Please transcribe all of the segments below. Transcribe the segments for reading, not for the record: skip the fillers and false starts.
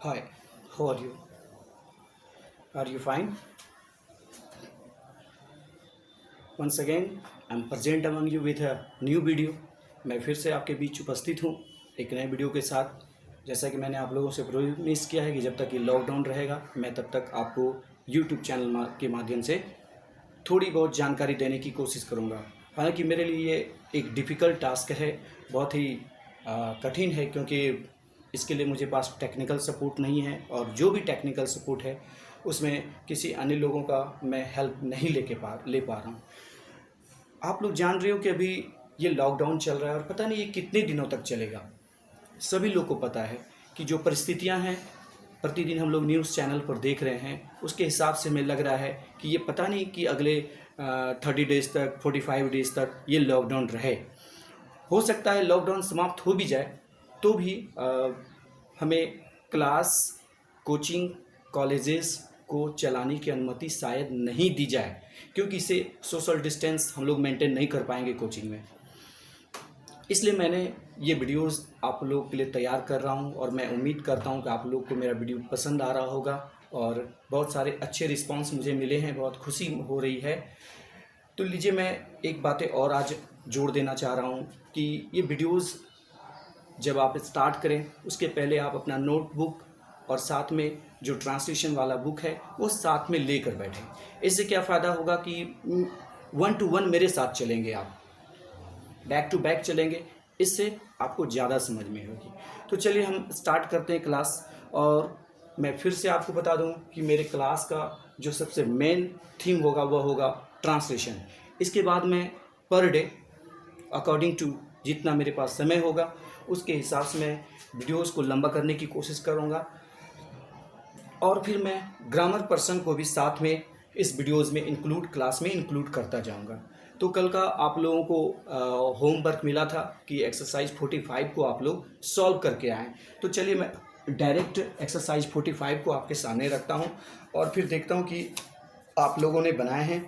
Hi, how are you? Are you fine? Once again, I'm present among you with a new video. मैं फिर से आपके बीच उपस्थित हूँ एक नए वीडियो के साथ। जैसा कि मैंने आप लोगों से प्रॉमिस किया है कि जब तक ये लॉकडाउन रहेगा मैं तब तक आपको यूट्यूब चैनल के माध्यम से थोड़ी बहुत जानकारी देने की कोशिश करूँगा। हालांकि मेरे लिए ये एक डिफ़िकल्ट टास्क है, बहुत ही कठिन है, क्योंकि इसके लिए मुझे पास टेक्निकल सपोर्ट नहीं है, और जो भी टेक्निकल सपोर्ट है उसमें किसी अन्य लोगों का मैं हेल्प नहीं ले पा रहा हूँ। आप लोग जान रहे हो कि अभी ये लॉकडाउन चल रहा है और पता नहीं ये कितने दिनों तक चलेगा। सभी लोग को पता है कि जो परिस्थितियां हैं प्रतिदिन हम लोग न्यूज़ चैनल पर देख रहे हैं, उसके हिसाब से हमें लग रहा है कि ये पता नहीं कि अगले 30 डेज़ तक 45 डेज़ तक ये लॉकडाउन रहे। हो सकता है लॉकडाउन समाप्त हो भी जाए तो भी हमें क्लास, कोचिंग, कॉलेजेस को चलाने की अनुमति शायद नहीं दी जाए, क्योंकि इसे सोशल डिस्टेंस हम लोग मेंटेन नहीं कर पाएंगे कोचिंग में। इसलिए मैंने ये वीडियोस आप लोगों के लिए तैयार कर रहा हूँ, और मैं उम्मीद करता हूँ कि आप लोग को मेरा वीडियो पसंद आ रहा होगा, और बहुत सारे अच्छे रिस्पांस मुझे मिले हैं, बहुत खुशी हो रही है। तो लीजिए, मैं एक बातें और आज जोड़ देना चाह रहा हूँ कि ये वीडियोस जब आप स्टार्ट करें उसके पहले आप अपना नोटबुक और साथ में जो ट्रांसलेशन वाला बुक है वो साथ में लेकर बैठें। इससे क्या फ़ायदा होगा कि 1 to 1 मेरे साथ चलेंगे, आप बैक टू बैक चलेंगे, इससे आपको ज़्यादा समझ में होगी। तो चलिए हम स्टार्ट करते हैं क्लास। और मैं फिर से आपको बता दूं कि मेरे क्लास का जो सबसे मेन थीम होगा वह होगा ट्रांसलेशन। इसके बाद मैं पर डे अकॉर्डिंग टू जितना मेरे पास समय होगा उसके हिसाब से मैं वीडियोस को लंबा करने की कोशिश करूँगा, और फिर मैं ग्रामर पर्सन को भी साथ में इस वीडियोस में क्लास में इंक्लूड करता जाऊंगा। तो कल का आप लोगों को होमवर्क मिला था कि एक्सरसाइज 45 को आप लोग सॉल्व करके आएँ। तो चलिए मैं डायरेक्ट एक्सरसाइज 45 को आपके सामने रखता हूं और फिर देखता हूं कि आप लोगों ने बनाए हैं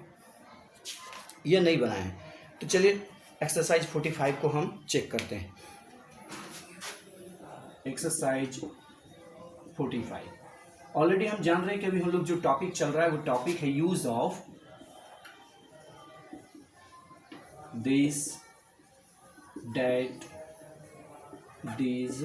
या नहीं बनाए हैं। तो चलिए एक्सरसाइज 45 को हम चेक करते हैं। एक्सरसाइज 45 ऑलरेडी हम जान रहे हैं कि अभी हम लोग जो टॉपिक चल रहा है वो टॉपिक है use of this, that, these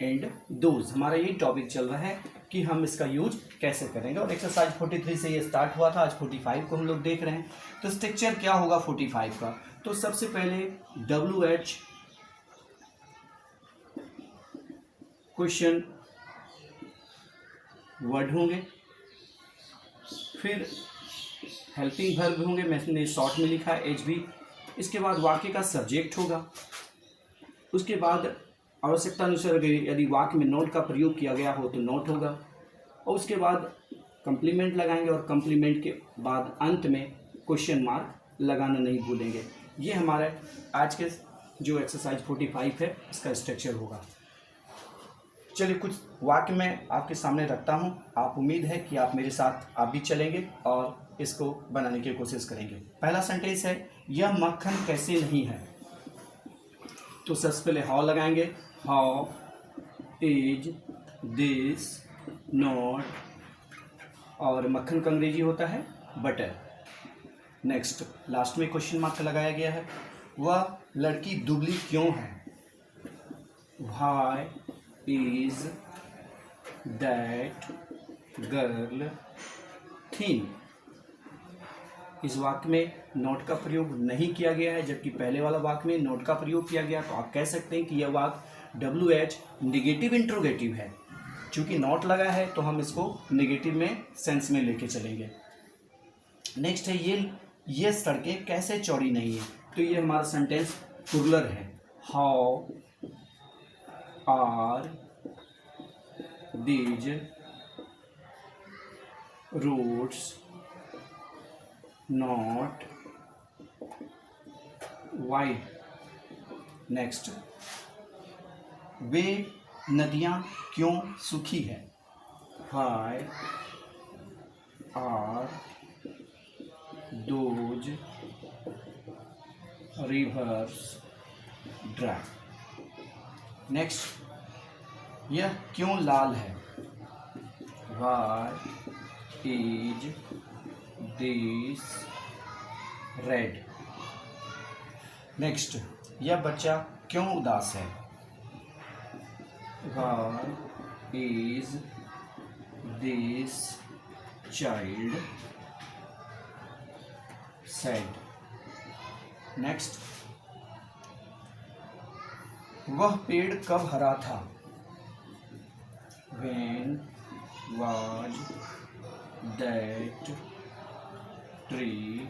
and those. हमारा यही टॉपिक चल रहा है कि हम इसका यूज कैसे करेंगे, और एक्सरसाइज 43 से ये स्टार्ट हुआ था, आज 45 को हम लोग देख रहे हैं। तो स्ट्रक्चर क्या होगा 45 का? तो सबसे पहले WH क्वेश्चन वर्ड होंगे, फिर हेल्पिंग वर्ब होंगे, मैंने शॉर्ट में लिखा है HB। इसके बाद वाक्य का सब्जेक्ट होगा, उसके बाद आवश्यकता अनुसार यदि वाक्य में नोट का प्रयोग किया गया हो तो नोट होगा, और उसके बाद कंप्लीमेंट लगाएंगे, और कंप्लीमेंट के बाद अंत में क्वेश्चन मार्क लगाना नहीं भूलेंगे। ये हमारा आज के जो एक्सरसाइज 45 है इसका स्ट्रक्चर होगा। चलिए कुछ वाक्य मैं आपके सामने रखता हूँ, आप उम्मीद है कि आप मेरे साथ आप भी चलेंगे और इसको बनाने की कोशिश करेंगे। पहला सेंटेंस है, यह मक्खन कैसे नहीं है। तो सबसे पहले हाउ लगाएंगे, हाउ इज दिस नॉट, और मक्खन का अंग्रेजी होता है बटर। नेक्स्ट लास्ट में क्वेश्चन मार्क लगाया गया है, वह लड़की दुबली क्यों है। व्हाई इज दैट गर्ल थीन। इस वाक्य में नोट का प्रयोग नहीं किया गया है, जबकि पहले वाला वाक्य में नोट का प्रयोग किया गया। तो आप कह सकते हैं कि यह वाक्य WH निगेटिव इंट्रोगेटिव है। चूंकि नोट लगा है तो हम इसको निगेटिव में सेंस में लेके चलेंगे। नेक्स्ट है, ये सड़कें कैसे चौड़ी नहीं है। तो ये हमारा सेंटेंस प्लूरल है, how are these roads not wide. Next, वे नदियाँ क्यों सूखी है। Why are those rivers dry. Next, यह क्यों लाल है? Why is this red? Next, यह बच्चा क्यों उदास है? Why is this child sad? Next, वह पेड़ कब हरा था? When was that tree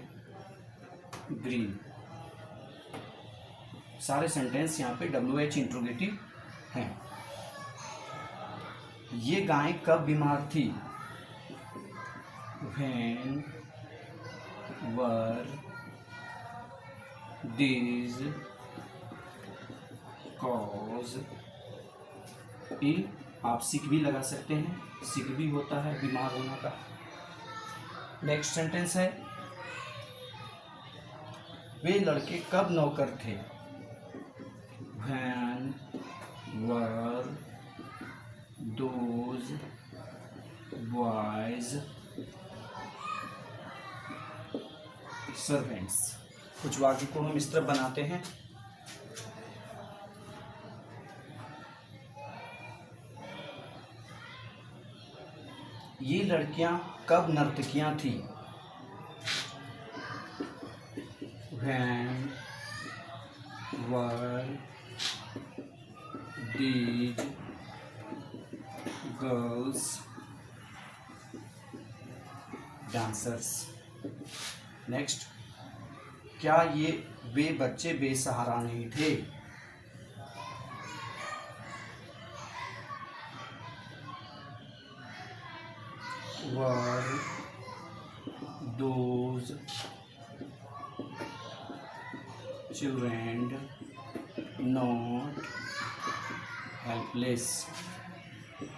green? सारे सेंटेंस यहाँ पे WH इंट्रोगेटिव हैं। ये गाय कब बीमार थी? When were these cause ill? आप सिक भी लगा सकते हैं, सिक भी होता है बीमार होना का। नेक्स्ट सेंटेंस है, वे लड़के कब नौकर थे? When were those boys servants? कुछ वाक्य को हम इस तरह बनाते हैं, ये लड़कियां कब नर्तकियां थी? When were these girls dancers? Next, क्या वे बच्चे बेसहारा नहीं थे? Were those children not helpless?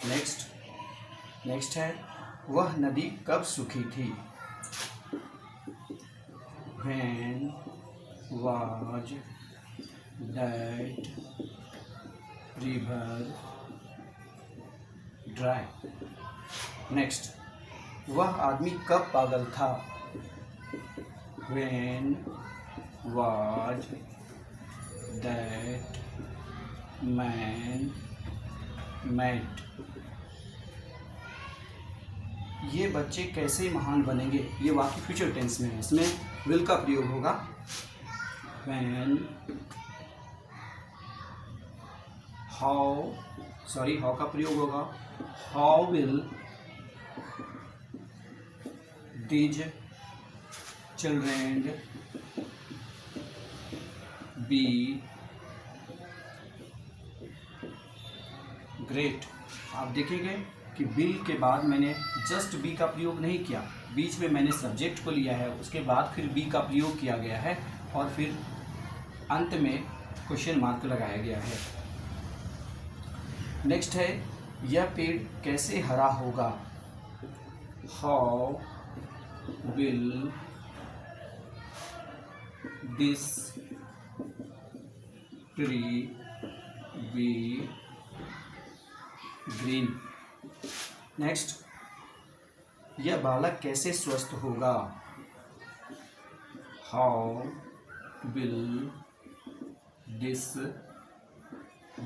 Next है, वह नदी कब सूखी थी? When was that river dry? Next, वह आदमी कब पागल था? When was that man mad? ये बच्चे कैसे महान बनेंगे? ये वाक्य फ्यूचर टेंस में है, इसमें विल का प्रयोग होगा। When हाउ का प्रयोग होगा। How will these children be great? आप देखेंगे कि बिल के बाद मैंने जस्ट बी का प्रयोग नहीं किया, बीच में मैंने सब्जेक्ट को लिया है, उसके बाद फिर बी का प्रयोग किया गया है और फिर अंत में क्वेश्चन मार्क लगाया गया है। नेक्स्ट है, यह पेड़ कैसे हरा होगा? How will this tree be green? Next, यह बालक कैसे स्वस्थ होगा? How will this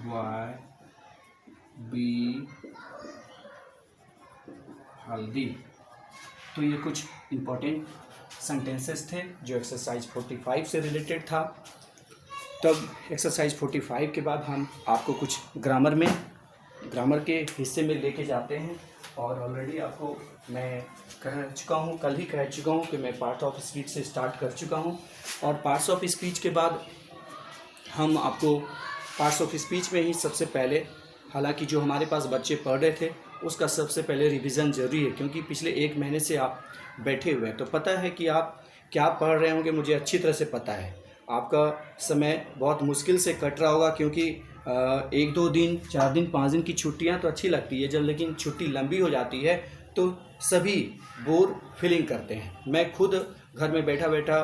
boy be healthy? तो ये कुछ इम्पोर्टेंट सेंटेंसेस थे जो एक्सरसाइज 45 से रिलेटेड था। तब एक्सरसाइज 45 के बाद हम आपको कुछ ग्रामर के हिस्से में लेके जाते हैं। और ऑलरेडी आपको मैं कह चुका हूँ, कल ही कह चुका हूँ कि मैं पार्ट ऑफ स्पीच से स्टार्ट कर चुका हूँ। और पार्ट्स ऑफ स्पीच के बाद हम आपको पार्ट्स ऑफ स्पीच में ही सबसे पहले, हालांकि जो हमारे पास बच्चे पढ़ रहे थे उसका सबसे पहले रिवीजन ज़रूरी है, क्योंकि पिछले 1 महीने से आप बैठे हुए हैं तो पता है कि आप क्या पढ़ रहे होंगे। मुझे अच्छी तरह से पता है आपका समय बहुत मुश्किल से कट रहा होगा, क्योंकि 1-2 दिन 4 दिन 5 दिन की छुट्टियां तो अच्छी लगती है, जब लेकिन छुट्टी लंबी हो जाती है तो सभी बोर फीलिंग करते हैं। मैं खुद घर में बैठा बैठा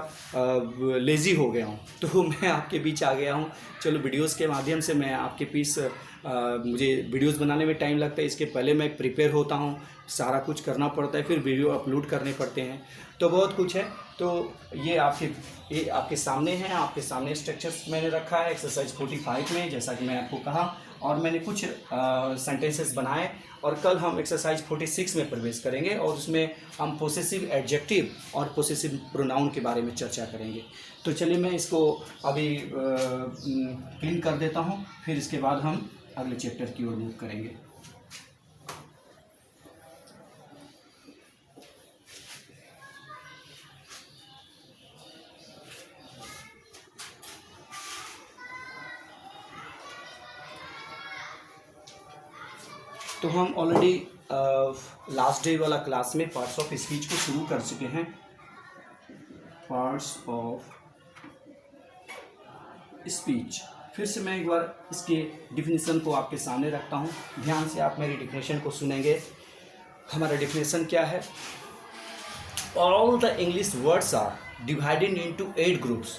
लेज़ी हो गया हूँ, तो मैं आपके बीच आ गया हूँ। चलो वीडियोस के माध्यम से मैं आपके बीच मुझे वीडियोस बनाने में टाइम लगता है, इसके पहले मैं प्रिपेयर होता हूँ, सारा कुछ करना पड़ता है, फिर वीडियो अपलोड करने पड़ते हैं, तो बहुत कुछ है। तो ये आपके सामने है, आपके सामने स्ट्रक्चर्स मैंने रखा है एक्सरसाइज 45 में, जैसा कि मैं आपको कहा, और मैंने कुछ सेंटेंसेस बनाए, और कल हम एक्सरसाइज 46 में प्रवेश करेंगे और उसमें हम पोसेसिव एडजेक्टिव और पोसेसिव प्रोनाउन के बारे में चर्चा करेंगे। तो चलिए मैं इसको अभी क्लीन कर देता हूँ, फिर इसके बाद हम अगले चैप्टर की ओर मूव करेंगे। तो हम ऑलरेडी लास्ट डे वाला क्लास में पार्ट्स ऑफ स्पीच को शुरू कर चुके हैं। पार्ट्स ऑफ स्पीच, फिर से मैं एक बार इसके डिफिनीसन को आपके सामने रखता हूँ, ध्यान से आप मेरी डिफिनेशन को सुनेंगे। हमारा डिफिनेशन क्या है? All the English words are divided into 8 groups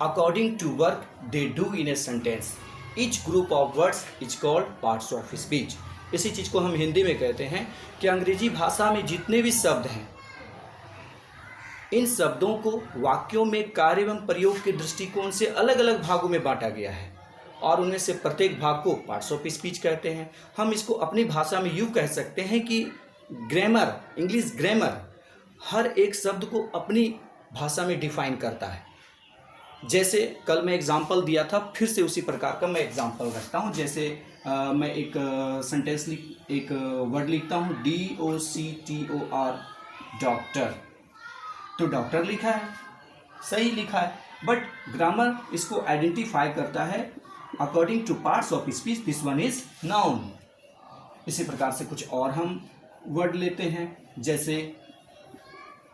according to work they do in a sentence. Each group of words is called parts of speech. इसी चीज़ को हम हिंदी में कहते हैं कि अंग्रेजी भाषा में जितने भी शब्द हैं, इन शब्दों को वाक्यों में कार्य एवं प्रयोग के दृष्टिकोण से अलग अलग भागों में बांटा गया है, और उनमें से प्रत्येक भाग को पार्ट्स ऑफ स्पीच कहते हैं। हम इसको अपनी भाषा में यूँ कह सकते हैं कि ग्रामर, इंग्लिश ग्रामर हर एक शब्द को अपनी भाषा में डिफाइन करता है। जैसे कल मैं एग्जाम्पल दिया था, फिर से उसी प्रकार का मैं एग्जाम्पल रखता हूँ। जैसे मैं एक एक वर्ड लिखता हूँ, DOCTOR, डॉक्टर। तो डॉक्टर लिखा है, सही लिखा है, बट ग्रामर इसको आइडेंटिफाई करता है according two parts of speech, this one is noun. इसी प्रकार से कुछ और हम वर्ड लेते हैं, जैसे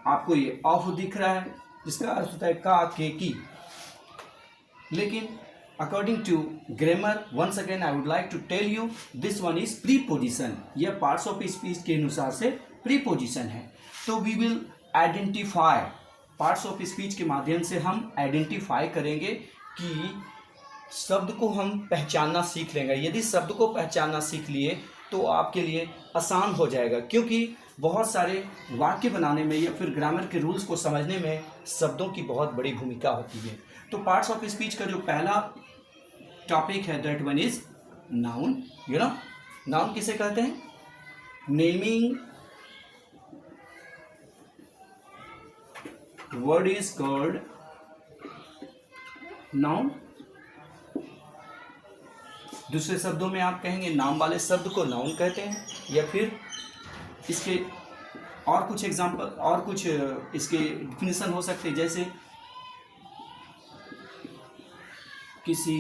आपको ये ऑफ दिख रहा है, जिसका अर्थ होता है का, के, की, लेकिन according to grammar, once again I would like to tell you, this one is preposition. यह पार्ट्स ऑफ स्पीच के अनुसार से प्रीपोजिशन है। तो we will identify, parts of speech के माध्यम से हम आइडेंटिफाई करेंगे कि शब्द को हम पहचानना सीख लेंगे। यदि शब्द को पहचानना सीख लिए तो आपके लिए आसान हो जाएगा, क्योंकि बहुत सारे वाक्य बनाने में या फिर ग्रामर के रूल्स को समझने में शब्दों की बहुत बड़ी भूमिका होती है। तो पार्ट्स ऑफ स्पीच का जो पहला टॉपिक है, that one is noun. You know noun किसे कहते हैं? Naming word is called noun. दूसरे शब्दों में आप कहेंगे नाम वाले शब्द को नाउन कहते हैं, या फिर इसके और कुछ एग्जाम्पल और कुछ इसके डिफिनीशन हो सकते हैं, जैसे किसी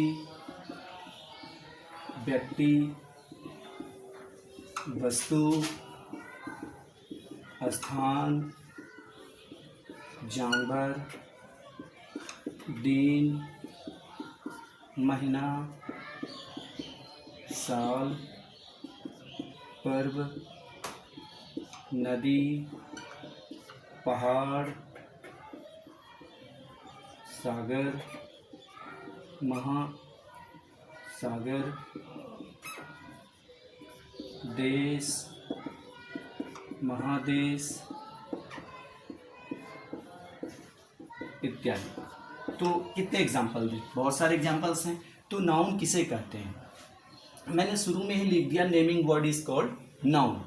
व्यक्ति, वस्तु, स्थान, जानवर, दिन, महीना, साल, पर्व, नदी, पहाड़, सागर, महासागर, देश, महादेश इत्यादि। तो कितने एग्जाम्पल हैं? बहुत सारे एग्जाम्पल्स हैं। तो नाउन किसे कहते हैं? मैंने शुरू में ही लिख दिया, naming word is called noun.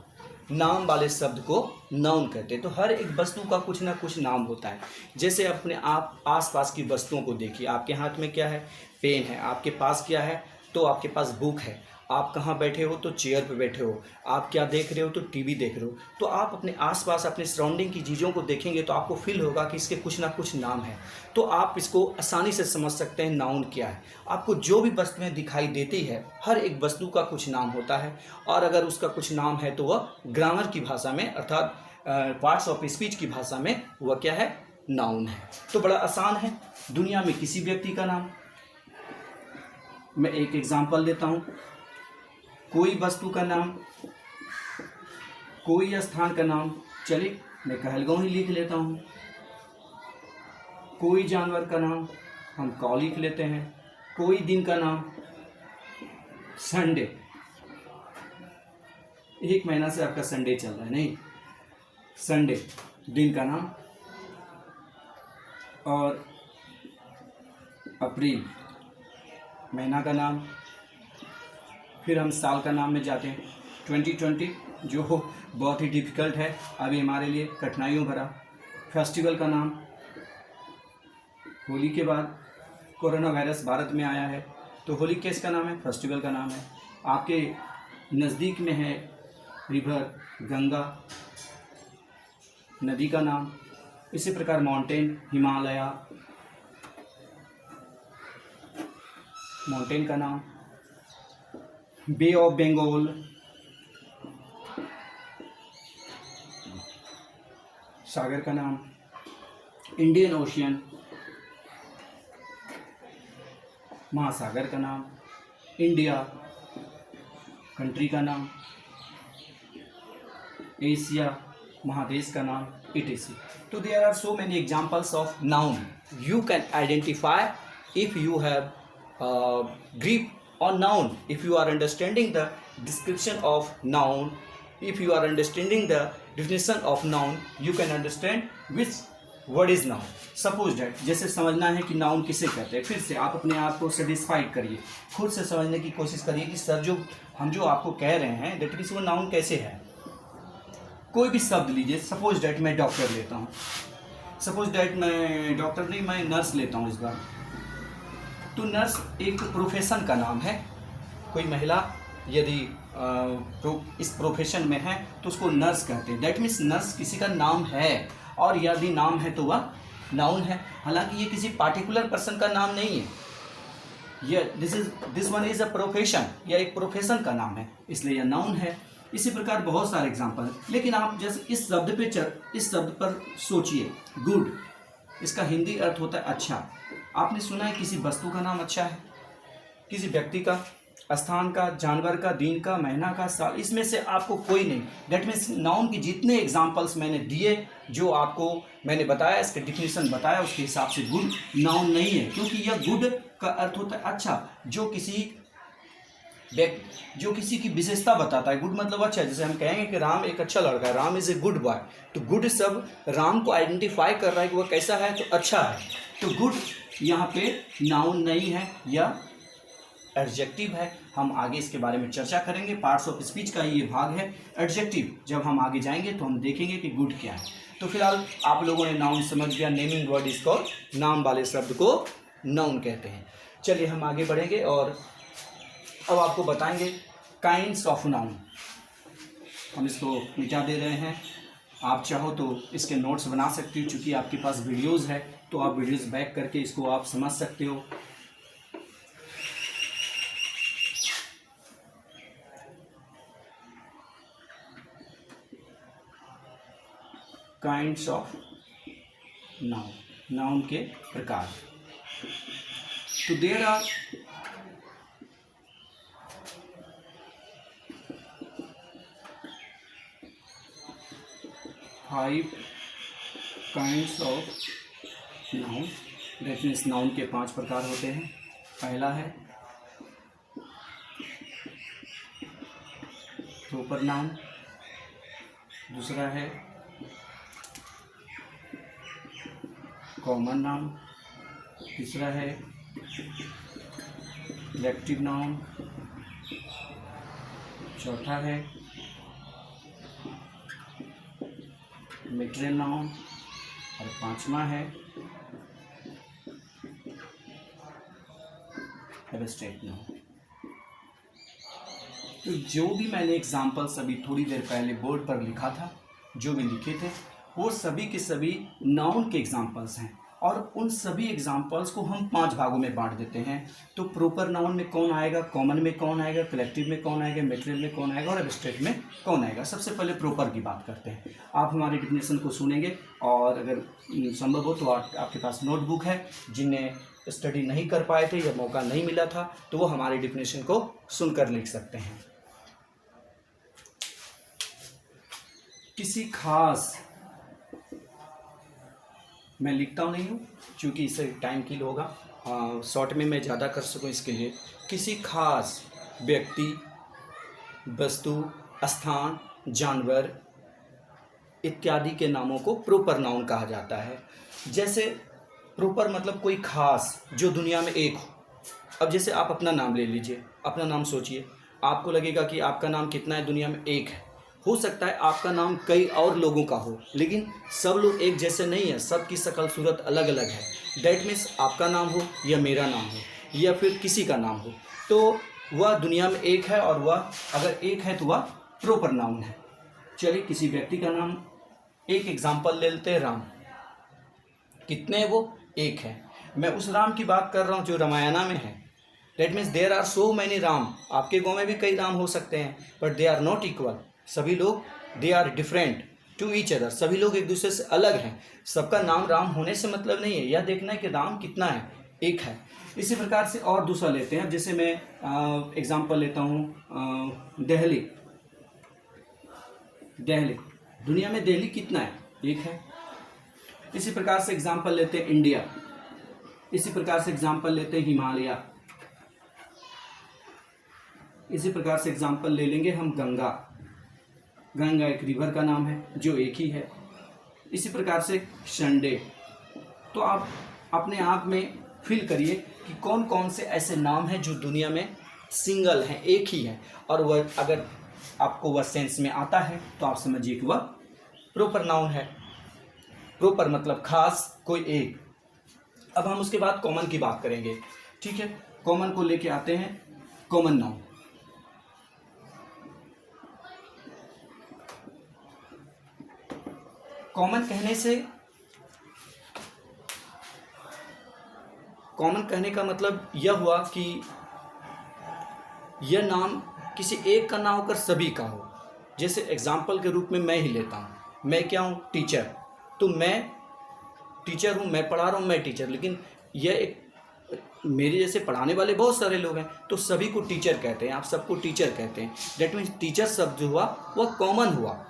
नाम वाले शब्द को नाउन कहते हैं। तो हर एक वस्तु का कुछ ना कुछ नाम होता है। जैसे अपने आप आसपास की वस्तुओं को देखिए, आपके हाथ में क्या है? पेन है। आपके पास क्या है? तो आपके पास बुक है। आप कहाँ बैठे हो? तो चेयर पे बैठे हो। आप क्या देख रहे हो? तो टीवी देख रहे हो। तो आप अपने आसपास अपने सराउंडिंग की चीज़ों को देखेंगे तो आपको फील होगा कि इसके कुछ ना कुछ नाम है। तो आप इसको आसानी से समझ सकते हैं नाउन क्या है। आपको जो भी वस्तुएं दिखाई देती है, हर एक वस्तु का कुछ नाम होता है, और अगर उसका कुछ नाम है तो वह ग्रामर की भाषा में अर्थात पार्ट्स ऑफ स्पीच की भाषा में वह क्या है? नाउन है। तो बड़ा आसान है। दुनिया में किसी व्यक्ति का नाम, मैं एक एग्जाम्पल देता हूँ, कोई वस्तु का नाम, कोई स्थान का नाम, चलिए मैं कहलगांव ही लिख लेता हूँ। कोई जानवर का नाम हम कौ लिख लेते हैं। कोई दिन का नाम संडे, एक महीना से आपका संडे चल रहा है, नहीं, संडे दिन का नाम। और अप्रैल महीना का नाम। फिर हम साल का नाम में जाते हैं, 2020, जो बहुत ही डिफ़िकल्ट है अभी हमारे लिए, कठिनाइयों भरा। फेस्टिवल का नाम, होली के बाद कोरोना वायरस भारत में आया है, तो होली किसका नाम है? फेस्टिवल का नाम है। आपके नज़दीक में है रिवर, गंगा नदी का नाम। इसी प्रकार माउंटेन, हिमालय, माउंटेन का नाम। बे ऑफ बंगाल, सागर का नाम। इंडियन ओशियन, महासागर का नाम। इंडिया कंट्री का नाम। एशिया महादेश का नाम, etc. So there are so many examples of noun. You can identify if you have grip on noun, if you are understanding the description of noun, if you are understanding the definition of noun, you can understand which word is noun. Suppose that, जैसे समझना है कि noun किसे कहते हैं, फिर से आप अपने आप को सेटिस्फाइड करिए, खुद से समझने की कोशिश करिए कि सर जो आपको कह रहे हैं दैट मीन्स वो नाउन कैसे है। कोई भी शब्द लीजिए, सपोज डैट मैं डॉक्टर लेता हूँ, सपोज डैट मैं डॉक्टर नहीं, मैं नर्स लेता हूँ इस बार। तो नर्स एक प्रोफेशन का नाम है। कोई महिला यदि इस प्रोफेशन में है तो उसको नर्स कहते हैं। दैट मीन्स नर्स किसी का नाम है, और यदि नाम है तो वह नाउन है। हालांकि ये किसी पार्टिकुलर पर्सन का नाम नहीं है, ये this one is a profession, या एक प्रोफेशन का नाम है, इसलिए यह नाउन है। इसी प्रकार बहुत सारे एग्जाम्पल हैं, लेकिन आप जैसे इस शब्द पर सोचिए, गुड, इसका हिंदी अर्थ होता है अच्छा। आपने सुना है किसी वस्तु का नाम अच्छा है, किसी व्यक्ति का, स्थान का, जानवर का, दिन का, महीना का, साल, इसमें से आपको कोई नहीं। दैट मीन्स नाउन की जितने एग्जाम्पल्स मैंने दिए, जो आपको मैंने बताया, इसके डिफिनेशन बताया, उसके हिसाब से गुड नाउन नहीं है, क्योंकि यह गुड का अर्थ होता है अच्छा, जो किसी की विशेषता बताता है। गुड मतलब अच्छा है। जैसे हम कहेंगे कि राम एक अच्छा लड़का है, Ram is a good boy, तो गुड सब राम को आइडेंटिफाई कर रहा है कि वह कैसा है, तो अच्छा है। तो गुड यहाँ पे नाउन नहीं है, यह एडजेक्टिव है। हम आगे इसके बारे में चर्चा करेंगे, पार्ट्स ऑफ स्पीच का ये भाग है एडजेक्टिव। जब हम आगे जाएंगे तो हम देखेंगे कि गुड क्या है। तो फिलहाल आप लोगों ने नाउन समझ गया, नेमिंग वर्ड इज कॉल्ड, नाम वाले शब्द को नाउन कहते हैं। चलिए हम आगे बढ़ेंगे और अब आपको बताएंगे काइंड्स ऑफ नाउन। हम इसको मिटा दे रहे हैं, आप चाहो तो इसके नोट्स बना सकते हो, चूँकि आपके पास वीडियोज़ है तो आप वीडियोज़ बैक करके इसको आप समझ सकते हो। काइंड्स ऑफ नाउन, नाउन के प्रकार। तो there are 5 kinds of noun. That means noun के 5 प्रकार होते हैं। पहला है प्रॉपर नाउन, दूसरा है कॉमन नाउन, तीसरा है कलेक्टिव नाउन, चौथा है मैटेरियल नाउन, और पांचवा है एब्स्ट्रैक्ट नाउन। तो जो भी मैंने एग्जाम्पल्स अभी थोड़ी देर पहले बोर्ड पर लिखा था, जो भी लिखे थे, वो सभी के सभी नाउन के एग्जाम्पल्स हैं, और उन सभी एग्जाम्पल्स को हम 5 भागों में बांट देते हैं। तो प्रॉपर नाउन में कौन आएगा, कॉमन में कौन आएगा, कलेक्टिव में कौन आएगा, मैटेरियल में कौन आएगा, और एब्स्ट्रैक्ट में कौन आएगा। सबसे पहले प्रॉपर की बात करते हैं। आप हमारे डिफिनेशन को सुनेंगे, और अगर संभव हो तो आपके पास नोटबुक है। जिन्हें स्टडी नहीं कर पाए थे या मौका नहीं मिला था तो वो हमारे डिफिनेशन को सुनकर लिख सकते हैं। किसी खास, मैं लिखता हूँ नहीं हूँ क्योंकि इससे टाइम किल होगा, शॉर्ट में मैं ज़्यादा कर सकूँ इसके लिए। किसी खास व्यक्ति, वस्तु, स्थान, जानवर इत्यादि के नामों को प्रॉपर नाउन कहा जाता है। जैसे प्रॉपर मतलब कोई खास जो दुनिया में एक हो। अब जैसे आप अपना नाम ले लीजिए, अपना नाम सोचिए, आपको लगेगा कि आपका नाम कितना है दुनिया में, एक है। हो सकता है आपका नाम कई और लोगों का हो, लेकिन सब लोग एक जैसे नहीं है, सबकी शक्ल सूरत अलग अलग है। दैट मीन्स आपका नाम हो या मेरा नाम हो या फिर किसी का नाम हो, तो वह दुनिया में एक है, और वह अगर एक है तो वह प्रॉपर नाउन है। चलिए किसी व्यक्ति का नाम, एक एग्जाम्पल ले लेते हैं, राम। कितने हैं वो? एक है। मैं उस राम की बात कर रहा हूँ जो रामायणा में है। That means there are so many Ram. आपके गाँव में भी कई राम हो सकते हैं, but they are not equal. सभी लोग they are different to each other. सभी लोग एक दूसरे से अलग हैं। सबका नाम राम होने से मतलब नहीं है, यह देखना है कि राम कितना है, एक है। इसी प्रकार से और दूसरा लेते हैं। जैसे मैं एग्जाम्पल लेता हूँ दिल्ली। दिल्ली, दुनिया में दिल्ली कितना है? एक है। इसी प्रकार से एग्जाम्पल लेते हैं इंडिया। इसी प्रकार से एग्जाम्पल लेते हैं हिमालय। इसी प्रकार से एग्जाम्पल ले लेंगे हम गंगा। गंगा एक रिवर का नाम है जो एक ही है। इसी प्रकार से संडे। तो आप अपने आप में फील करिए कि कौन कौन से ऐसे नाम हैं जो दुनिया में सिंगल हैं, एक ही है, और वह अगर आपको वह सेंस में आता है तो आप समझिए कि वह प्रॉपर नाउन है। प्रॉपर मतलब खास, कोई एक। अब हम उसके बाद कॉमन की बात करेंगे, ठीक है। कॉमन को लेके आते हैं, कॉमन नाउन। कॉमन कहने से, कॉमन कहने का मतलब यह हुआ कि यह नाम किसी एक का ना होकर सभी का हो। जैसे एग्जाम्पल के रूप में मैं ही लेता हूँ। मैं क्या हूँ? टीचर। तो मैं टीचर हूँ, मैं पढ़ा रहा हूँ, मैं टीचर। लेकिन यह एक, मेरे जैसे पढ़ाने वाले बहुत सारे लोग हैं, तो सभी को टीचर कहते हैं, आप सबको टीचर कहते हैं। दैट मीन्स टीचर शब्द जो हुआ वह कॉमन हुआ।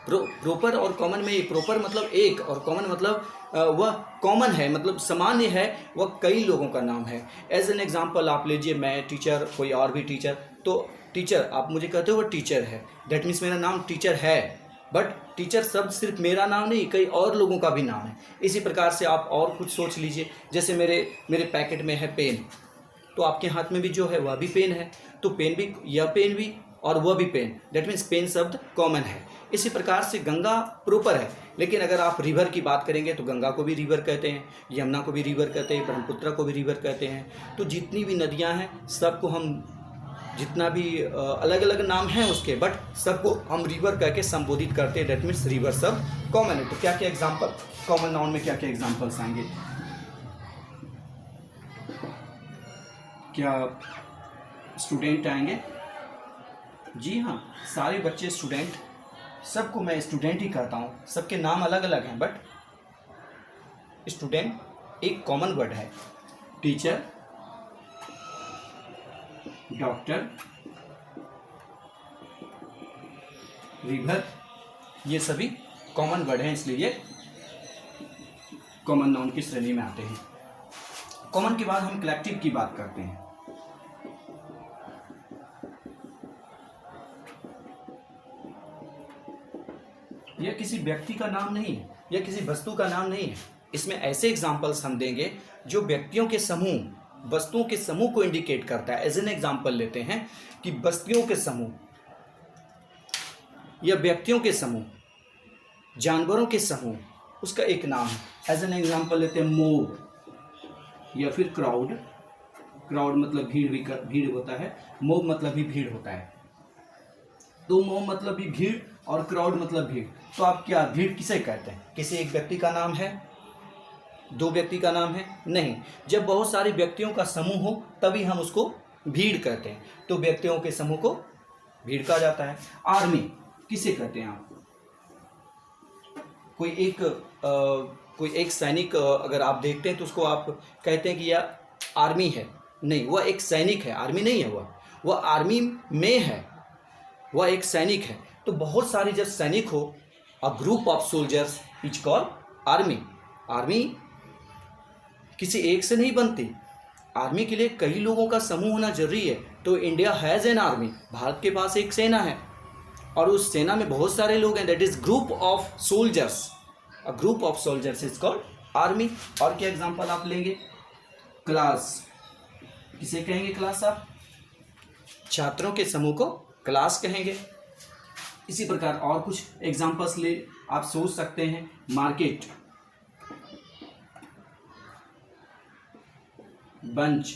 प्रॉपर और कॉमन में, ये प्रॉपर मतलब एक और कॉमन मतलब वह कॉमन है, मतलब सामान्य है, वह कई लोगों का नाम है। एज एन एग्जाम्पल आप लीजिए, मैं टीचर, कोई और भी टीचर। तो टीचर आप मुझे कहते हो वह टीचर है, दैट मीन्स मेरा नाम टीचर है। बट टीचर शब्द सिर्फ मेरा नाम नहीं, कई और लोगों का भी नाम है। इसी प्रकार से आप और कुछ सोच लीजिए। जैसे मेरे पैकेट में है पेन, तो आपके हाथ में भी जो है वह भी पेन है। तो पेन भी, यह पेन भी और वह भी पेन, दैट मीन्स पेन शब्द कॉमन है। इसी प्रकार से गंगा प्रॉपर है। लेकिन अगर आप रिवर की बात करेंगे तो गंगा को भी रिवर कहते हैं, यमुना को भी रिवर कहते हैं, ब्रह्मपुत्र को भी रिवर कहते हैं। तो जितनी भी नदियां हैं सबको हम, जितना भी अलग अलग नाम हैं उसके, बट सबको हम रिवर कह के संबोधित करते हैं। दैट मीन्स रिवर शब्द कॉमन है। तो क्या क्या एग्जाम्पल, कॉमन नाउन में क्या क्या एग्जाम्पल्स आएंगे? क्या स्टूडेंट आएंगे? जी हाँ, सारे बच्चे स्टूडेंट, सबको मैं स्टूडेंट ही कहता हूँ। सबके नाम अलग अलग हैं, बट स्टूडेंट एक कॉमन वर्ड है। टीचर, डॉक्टर, रिवर, ये सभी कॉमन वर्ड हैं, इसलिए ये कॉमन नाउन की श्रेणी में आते हैं। कॉमन के बाद हम कलेक्टिव की बात करते हैं। यह किसी व्यक्ति का नाम नहीं है, यह किसी वस्तु का नाम नहीं है। इसमें ऐसे एग्जाम्पल्स हम देंगे जो व्यक्तियों के समूह, वस्तुओं के समूह को इंडिकेट करता है। एज एन एग्जाम्पल लेते हैं कि बस्तियों के समूह या व्यक्तियों के समूह, जानवरों के समूह, उसका एक नाम है। एज एन एग्जाम्पल लेते हैं मोब या फिर क्राउड। क्राउड मतलब भीड़ होता है, मोब मतलब भी भीड़ होता है। तो मोब मतलब भी भीड़ और क्राउड मतलब भीड़। तो आप क्या, भीड़ किसे कहते हैं? किसी एक व्यक्ति का नाम है? दो व्यक्ति का नाम है? नहीं। जब बहुत सारे व्यक्तियों का समूह हो तभी हम उसको भीड़ कहते हैं। तो व्यक्तियों के समूह को भीड़ कहा जाता है। आर्मी किसे कहते हैं आप? कोई एक सैनिक अगर आप देखते हैं तो उसको आप कहते हैं कि यह आर्मी है। नहीं, वह एक सैनिक है, आर्मी नहीं है। वह आर्मी में है, वह एक सैनिक है। तो बहुत सारे जब सैनिक हो, a group of soldiers is called army. Army किसी एक से नहीं बनती, आर्मी के लिए कई लोगों का समूह होना जरूरी है। तो India has an army, Bharat के पास एक सेना है और उस सेना में बहुत सारे लोग हैं, that is group of soldiers. A group of soldiers is called army. और क्या एग्जांपल आप लेंगे? क्लास, किसे कहेंगे क्लास? आप छात्रों के समूह को क्लास कहेंगे। इसी प्रकार और कुछ एग्जांपल्स ले आप सोच सकते हैं। मार्केट, बंच,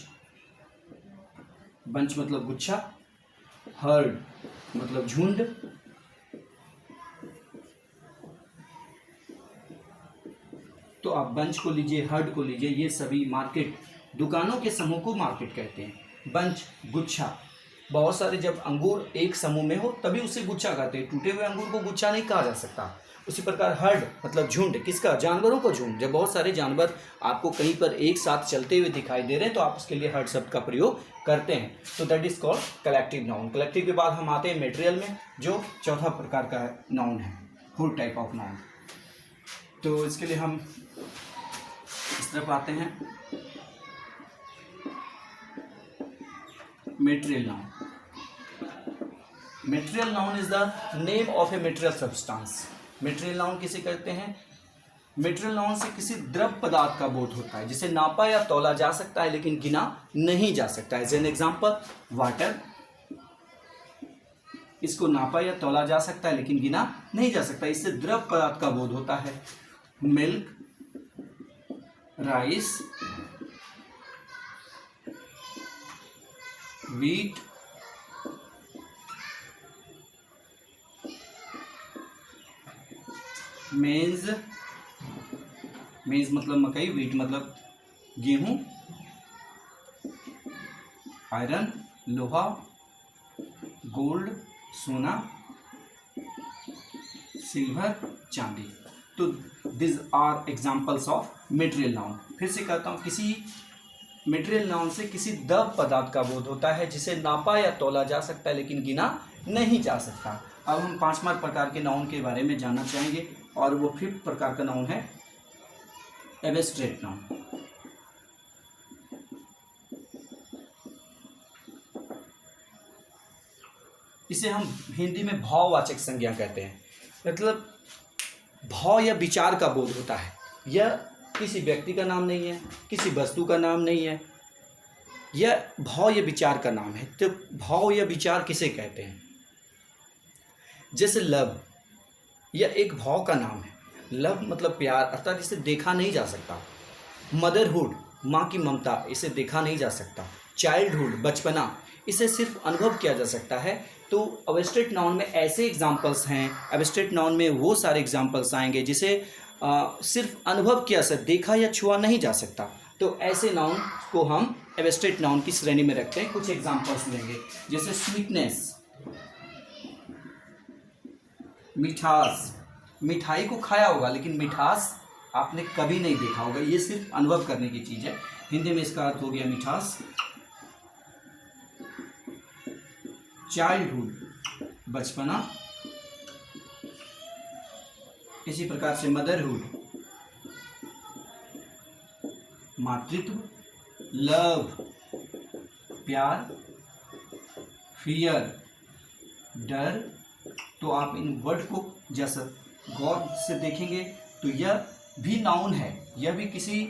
बंच मतलब गुच्छा, हर्ड मतलब झुंड, तो आप बंच को लीजिए, हर्ड को लीजिए, ये सभी मार्केट, दुकानों के समूह को मार्केट कहते हैं। बंच, गुच्छा, बहुत सारे जब अंगूर एक समूह में हो तभी उसे गुच्छा कहते हैं, टूटे हुए अंगूर को गुच्छा नहीं कहा जा सकता। उसी प्रकार हर्ड मतलब झुंड, किसका? जानवरों को झुंड। जब बहुत सारे जानवर आपको कहीं पर एक साथ चलते हुए दिखाई दे रहे हैं तो आप उसके लिए हर्ड शब्द का प्रयोग करते हैं। तो that is called collective noun. Collective के बाद हम आते हैं मटेरियल में, जो चौथा प्रकार का नाउन है, फोर्थ टाइप ऑफ नाउन। तो इसके लिए हम इस तरफ आते हैं, material noun. Material noun is the name of a material substance. Material noun किसे कहते हैं? मटेरियल नाउन से किसी द्रव पदार्थ का बोध होता है जिसे नापा या तौला जा सकता है लेकिन गिना नहीं जा सकता है। एज एन एग्जांपल, वाटर, इसको नापा या तौला जा सकता है लेकिन गिना नहीं जा सकता, इससे द्रव पदार्थ का बोध होता है। मिल्क, राइस, व्हीट, मेज, मेज मतलब मकई, व्हीट मतलब गेहूं, आयरन लोहा, गोल्ड सोना, सिल्वर चांदी। तो this are examples of material noun. फिर से कहता हूँ, किसी मटेरियल नाउन से किसी द्रव पदार्थ का बोध होता है जिसे नापा या तौला जा सकता है लेकिन गिना नहीं जा सकता। अब हम पांचवा प्रकार के नाउन के बारे में जानना चाहेंगे और वो फिफ्थ प्रकार का नाउन है एब्स्ट्रैक्ट नाउन। इसे हम हिंदी में भाववाचक संज्ञा कहते हैं। मतलब भाव या विचार का बोध होता है। यह किसी व्यक्ति का नाम नहीं है, किसी वस्तु का नाम नहीं है, यह भाव या विचार का नाम है। तो भाव या विचार किसे कहते हैं? जैसे लव, यह एक भाव का नाम है। लव मतलब प्यार, अर्थात इसे देखा नहीं जा सकता। मदरहुड, माँ की ममता, इसे देखा नहीं जा सकता। चाइल्डहुड, बचपना, इसे सिर्फ अनुभव किया जा सकता है। तो एब्स्ट्रैक्ट नाउन में ऐसे एग्जाम्पल्स हैं, एब्स्ट्रैक्ट नाउन में वो सारे एग्जाम्पल्स आएंगे जिसे सिर्फ अनुभव किया जा, देखा या छुआ नहीं जा सकता। तो ऐसे नाउन को हम एब्स्ट्रैक्ट नाउन की श्रेणी में रखते हैं। कुछ एग्जाम्पल्स लेंगे, जैसे स्वीटनेस, मिठास, मिठाई को खाया होगा लेकिन मिठास आपने कभी नहीं देखा होगा, ये सिर्फ अनुभव करने की चीज़ है। हिंदी में इसका अर्थ हो गया मिठास। चाइल्डहुड, बचपना। इसी प्रकार से मदरहुड, मातृत्व। लव, प्यार। फियर, डर। तो आप इन वर्ड को जैसा गौर से देखेंगे तो यह भी नाउन है, यह भी किसी,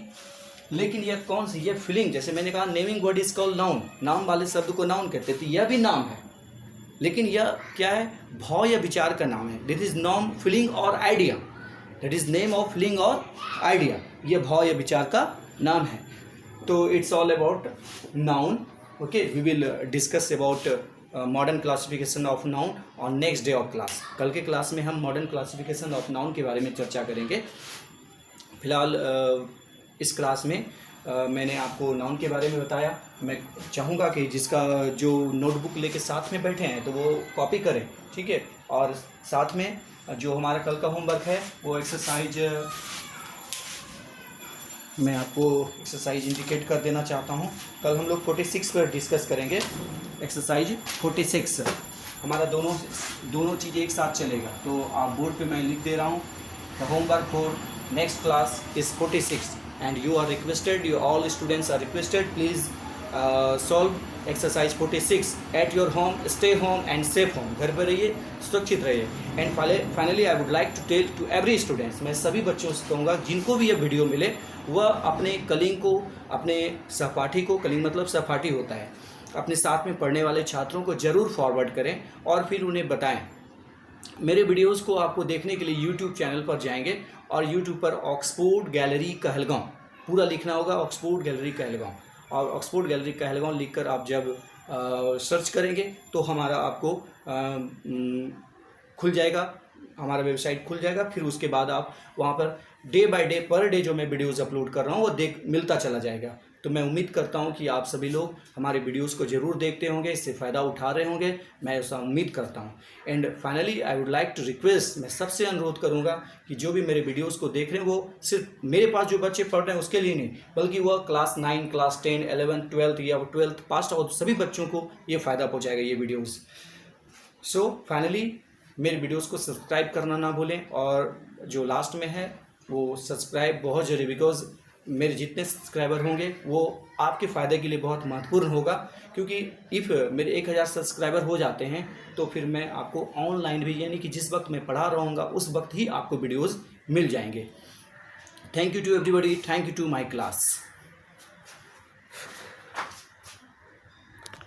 लेकिन यह कौन सी? यह फीलिंग, जैसे मैंने कहा naming word is called noun, नाम वाले शब्द को नाउन कहते हैं। तो यह भी नाम है, लेकिन यह क्या है? भाव या विचार का नाम है। दिस इज नाम, फीलिंग और idea, that is name of feeling और आइडिया, यह भाव या विचार का नाम है। तो it's all about noun. Okay, we will discuss about modern classification of noun on next day of class. कल के क्लास में हम मॉडर्न क्लासिफिकेशन ऑफ नाउन के बारे में चर्चा करेंगे। फिलहाल इस क्लास में मैंने आपको नाउन के बारे में बताया। मैं चाहूँगा कि जिसका जो नोटबुक लेके साथ में बैठे हैं तो वो कॉपी करें, ठीक है। और साथ में जो हमारा कल का होमवर्क है वो एक्सरसाइज, मैं आपको एक्सरसाइज इंडिकेट कर देना चाहता हूँ। कल हम लोग 46 पर डिस्कस करेंगे। एक्सरसाइज 46 हमारा दोनों चीज़ें एक साथ चलेगा। तो आप बोर्ड पे मैं लिख दे रहा हूँ, the homework for next class is 46। and you are requested, you all students are requested, please solve exercise 46 at your home, stay home and safe home. घर पर रहिए, सुरक्षित रहिए. And finally I would like to tell to every students, मैं सभी बच्चों से कहूँगा जिनको भी ये वीडियो मिले वह अपने कलिंग को, अपने सहपाठी को, कलिंग मतलब सहपाठी होता है, अपने साथ में पढ़ने वाले छात्रों को ज़रूर फॉरवर्ड करें और फिर उन्हें बताएं. मेरे वीडियोस को आपको देखने के लिए यूट्यूब चैनल पर जाएंगे और यूट्यूब पर ऑक्सफोर्ड गैलरी कहलगांव पूरा लिखना होगा, ऑक्सफोर्ड गैलरी कहलगांव, और ऑक्सफोर्ड गैलरी कहलगांव लिखकर आप जब सर्च करेंगे तो हमारा आपको खुल जाएगा, हमारा वेबसाइट खुल जाएगा. फिर उसके बाद आप वहाँ per day by day per day जो मैं वीडियोज़ अपलोड कर रहा हूँ वो मिलता चला जाएगा. तो मैं उम्मीद करता हूँ कि आप सभी लोग हमारे वीडियोस को ज़रूर देखते होंगे, इससे फ़ायदा उठा रहे होंगे, मैं ऐसा उम्मीद करता हूँ. And finally I would like to request, मैं सबसे अनुरोध करूँगा कि जो भी मेरे वीडियोस को देख रहे हैं वो सिर्फ मेरे पास जो बच्चे पढ़ रहे हैं उसके लिए नहीं, बल्कि वह क्लास 9, क्लास 10, 11, 12 या 12th पास और सभी बच्चों को ये फ़ायदा पहुँचाएगा ये वीडियोज़. सो फाइनली मेरे वीडियोस को सब्सक्राइब करना ना भूलें, और जो लास्ट में है वो सब्सक्राइब बहुत ज़रूरी, बिकॉज मेरे जितने सब्सक्राइबर होंगे वो आपके फ़ायदे के लिए बहुत महत्वपूर्ण होगा. क्योंकि इफ़ मेरे 1000 सब्सक्राइबर हो जाते हैं तो फिर मैं आपको ऑनलाइन भी, यानी कि जिस वक्त मैं पढ़ा रहूँगा उस वक्त ही आपको वीडियोज़ मिल जाएंगे. Thank you to everybody, thank you to my class.